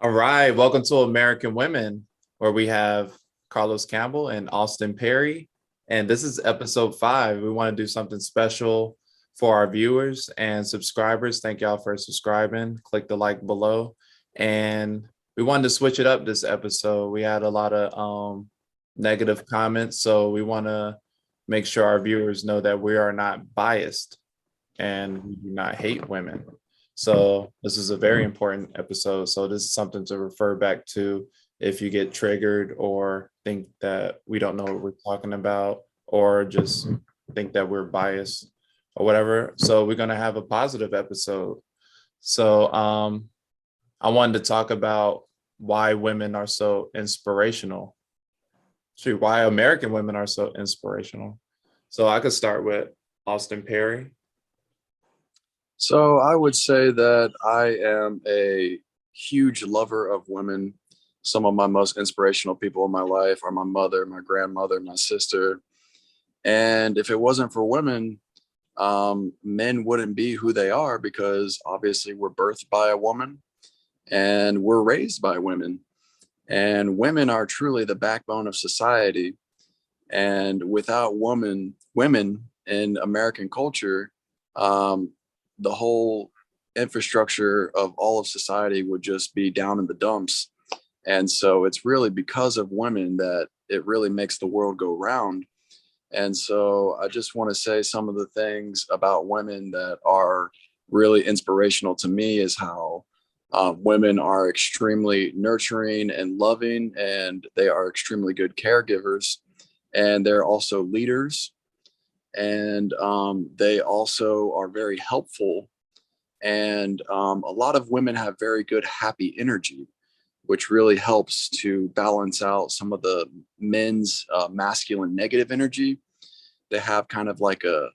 All right, welcome to American Women, where we have Carlos Campbell and Austin Perry. And this is episode 5. We want to do something special for our viewers and subscribers. Thank y'all for subscribing. Click the like below. And we wanted to switch it up this episode. We had a lot of negative comments, so we want to make sure our viewers know that we are not biased and we do not hate women. So this is a very important episode. So this is something to refer back to if you get triggered or think that we don't know what we're talking about or just think that we're biased or whatever. So we're going to have a positive episode. So I wanted to talk about why women are so inspirational. Actually, why American women are so inspirational. So I could start with Austin Perry. So I would say that I am a huge lover of women. Some of my most inspirational people in my life are my mother, my grandmother, my sister. And if it wasn't for women, men wouldn't be who they are because obviously we're birthed by a woman and we're raised by women. And women are truly the backbone of society. And without women in American culture, um, the whole infrastructure of all of society would just be down in the dumps. And so it's really because of women that it really makes the world go round. And so I just want to say some of the things about women that are really inspirational to me is how women are extremely nurturing and loving, and they are extremely good caregivers. And they're also leaders, and they also are very helpful. And a lot of women have very good, happy energy, which really helps to balance out some of the men's masculine negative energy. They have kind of like a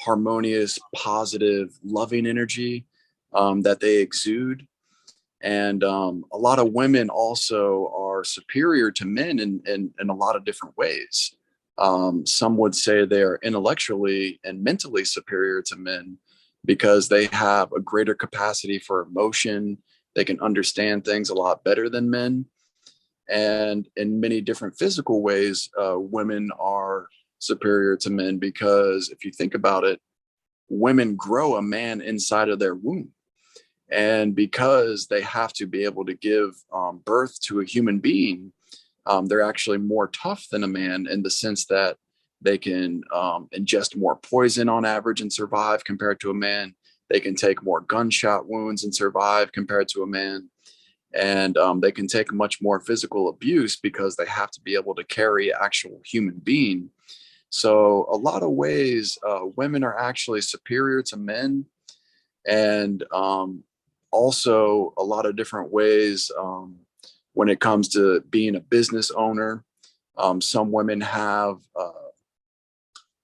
harmonious, positive, loving energy that they exude. And a lot of women also are superior to men in a lot of different ways. Some would say they are intellectually and mentally superior to men because they have a greater capacity for emotion. They can understand things a lot better than men. And in many different physical ways, women are superior to men because if you think about it, women grow a man inside of their womb. And because they have to be able to give birth to a human being, they're actually more tough than a man in the sense that they can ingest more poison on average and survive compared to a man. They can take more gunshot wounds and survive compared to a man. And they can take much more physical abuse because they have to be able to carry actual human being. So a lot of ways, women are actually superior to men. And also a lot of different ways when it comes to being a business owner. Some women have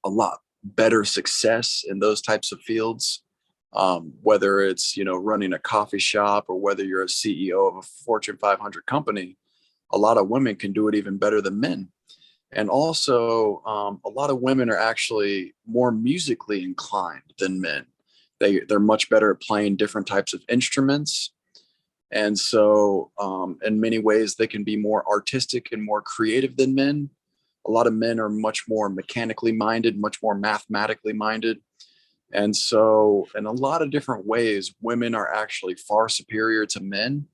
a lot better success in those types of fields, whether it's running a coffee shop or whether you're a CEO of a Fortune 500 company. A lot of women can do it even better than men. And also, a lot of women are actually more musically inclined than men. They're much better at playing different types of instruments. And so, in many ways, they can be more artistic and more creative than men. A lot of men are much more mechanically minded, much more mathematically minded. And so, in a lot of different ways, women are actually far superior to men.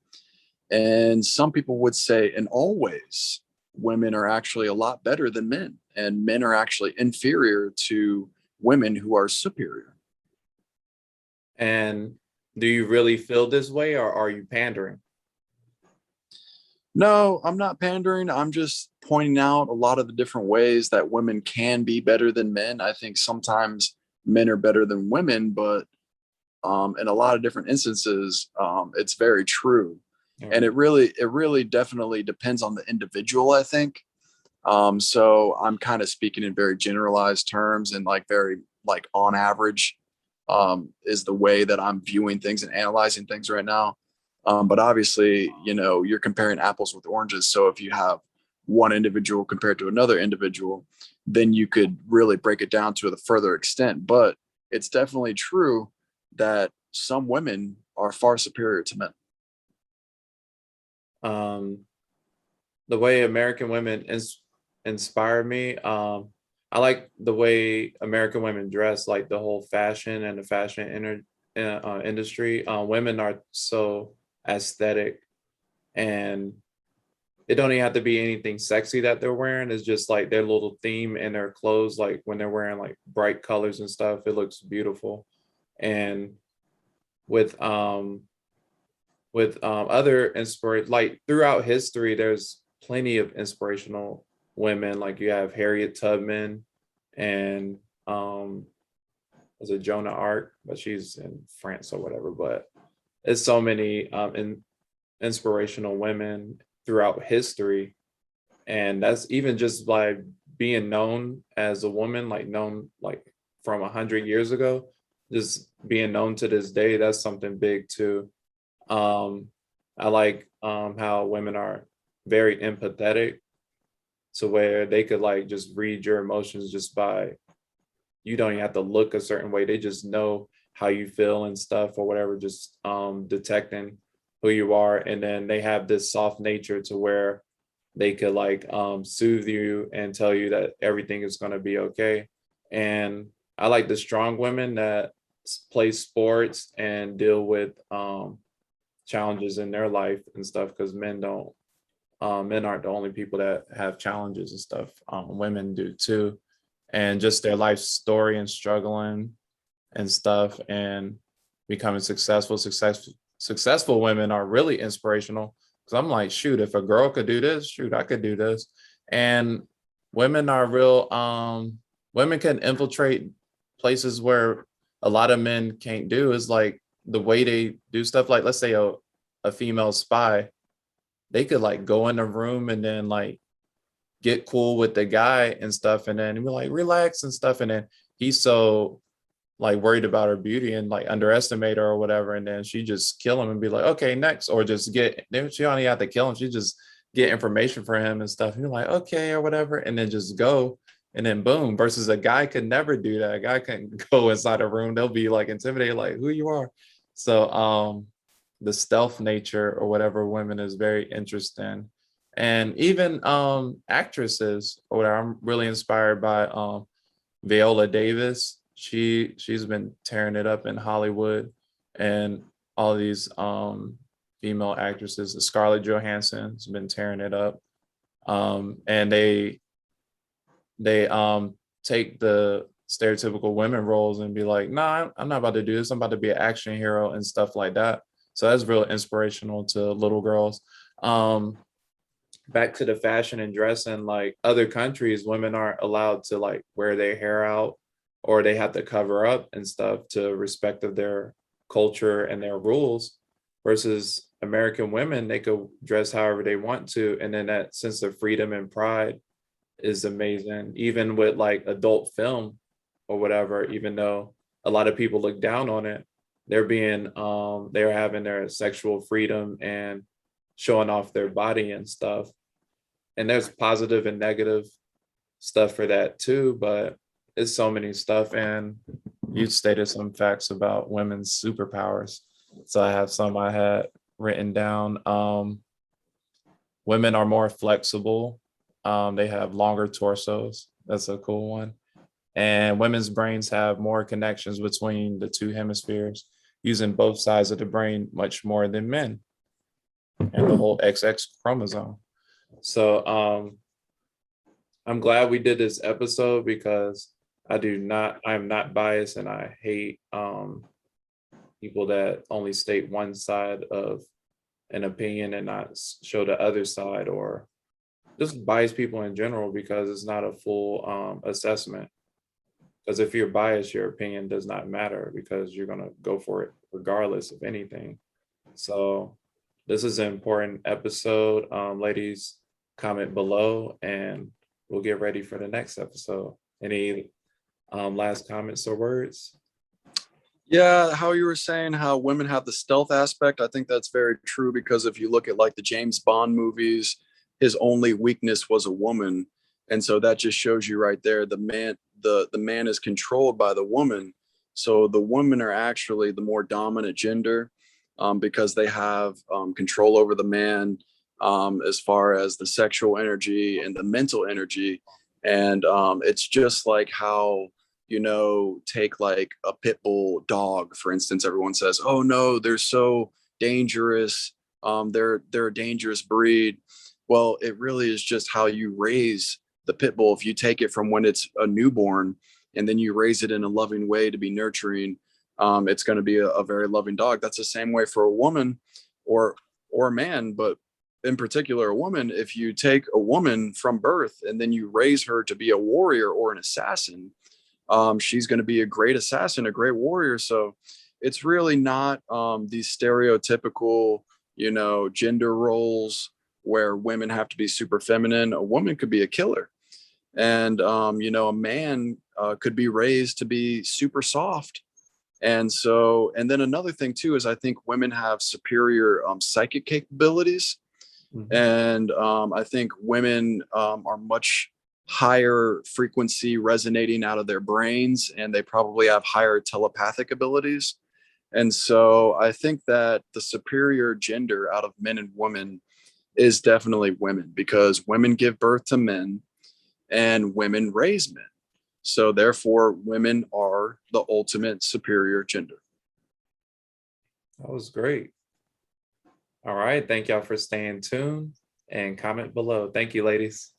And some people would say, in all ways, women are actually a lot better than men, and men are actually inferior to women who are superior. And do you really feel this way or are you pandering? No, I'm not pandering. I'm just pointing out a lot of the different ways that women can be better than men. I think sometimes men are better than women, but in a lot of different instances, it's very true. And Yeah. it really definitely depends on the individual, I think. So I'm kind of speaking in very generalized terms and like very like on average is the way that I'm viewing things and analyzing things right now. But obviously, you're comparing apples with oranges. So if you have one individual compared to another individual, then you could really break it down to a further extent. But it's definitely true that some women are far superior to men. Um, the way American women inspire me. I like the way American women dress, like the whole fashion and the industry. Women are so aesthetic, and it don't even have to be anything sexy that they're wearing. It's just like their little theme in their clothes, like when they're wearing like bright colors and stuff, it looks beautiful. And with other inspiration, like throughout history, there's plenty of inspirational women. Like you have Harriet Tubman and um was it Joan of Arc, but she's in France or whatever. But it's so many inspirational women throughout history, and that's even just by being known as a woman, like known like from 100 years ago, just being known to this day. That's something big too. um I like how women are very empathetic, to where they could like just read your emotions just by, you don't even have to look a certain way, they just know how you feel and stuff or whatever, just detecting who you are. And then they have this soft nature to where they could like soothe you and tell you that everything is going to be okay. And I like the strong women that play sports and deal with challenges in their life and stuff, because men aren't the only people that have challenges and stuff. Women do too, and just their life story and struggling and stuff and becoming successful women are really inspirational, because I'm like, shoot, if a girl could do this, shoot, I could do this. And women are real women can infiltrate places where a lot of men can't do. Is like the way they do stuff. Like let's say a female spy, they could like go in a room and then like get cool with the guy and stuff, and then we're like relax and stuff, and then he's so like worried about her beauty and like underestimate her or whatever, and then she just kill him and be like, okay, next. Or just get, she don't even have to kill him, she just get information for him and stuff, and you're like, okay, or whatever, and then just go. And then boom, versus a guy could never do that. A guy couldn't go inside a room, they'll be like intimidated, like who you are. So the stealth nature or whatever women is very interesting. And even actresses or whatever, I'm really inspired by Viola Davis. She's been tearing it up in Hollywood, and all these female actresses. Scarlett Johansson's been tearing it up. And they take the stereotypical women roles and be like, nah, I'm not about to do this. I'm about to be an action hero and stuff like that. So that's real inspirational to little girls. Um, Back to the fashion and dressing, like other countries, women aren't allowed to like wear their hair out, or they have to cover up and stuff to respect of their culture and their rules, versus American women, they could dress however they want to. And then that sense of freedom and pride is amazing, even with like adult film or whatever. Even though a lot of people look down on it, they're having their sexual freedom and showing off their body and stuff. And there's positive and negative stuff for that too, but it's so many stuff. And you stated some facts about women's superpowers, so I have some I had written down. Women are more flexible. They have longer torsos. That's a cool one. And women's brains have more connections between the two hemispheres, using both sides of the brain much more than men, and the whole XX chromosome. So I'm glad we did this episode, because I'm not biased, and I hate people that only state one side of an opinion and not show the other side, or just bias people in general, because it's not a full assessment. Because if you're biased, your opinion does not matter, because you're going to go for it regardless of anything. So this is an important episode. Ladies, comment below and we'll get ready for the next episode. Any last comments or words? Yeah, how you were saying how women have the stealth aspect, I think that's very true, because if you look at like the James Bond movies, his only weakness was a woman. And so that just shows you right there, the man is controlled by the woman. So the women are actually the more dominant gender, because they have control over the man. as far as the sexual energy and the mental energy. And it's just like how, take like a pit bull dog, for instance. Everyone says, oh no, they're so dangerous. They're a dangerous breed. Well, it really is just how you raise the pit bull. If you take it from when it's a newborn and then you raise it in a loving way to be nurturing, it's going to be a very loving dog. That's the same way for a woman or a man, but in particular a woman. If you take a woman from birth and then you raise her to be a warrior or an assassin, she's going to be a great assassin, a great warrior. So it's really not these stereotypical, gender roles where women have to be super feminine. A woman could be a killer, and a man could be raised to be super soft. And so, and then another thing too is I think women have superior psychic capabilities. Mhm. And I think women are much higher frequency resonating out of their brains, and they probably have higher telepathic abilities. And so I think that the superior gender out of men and women is definitely women, because women give birth to men and women raise men. So therefore, women are the ultimate superior gender. That was great. All right. Thank y'all for staying tuned and comment below. Thank you, ladies.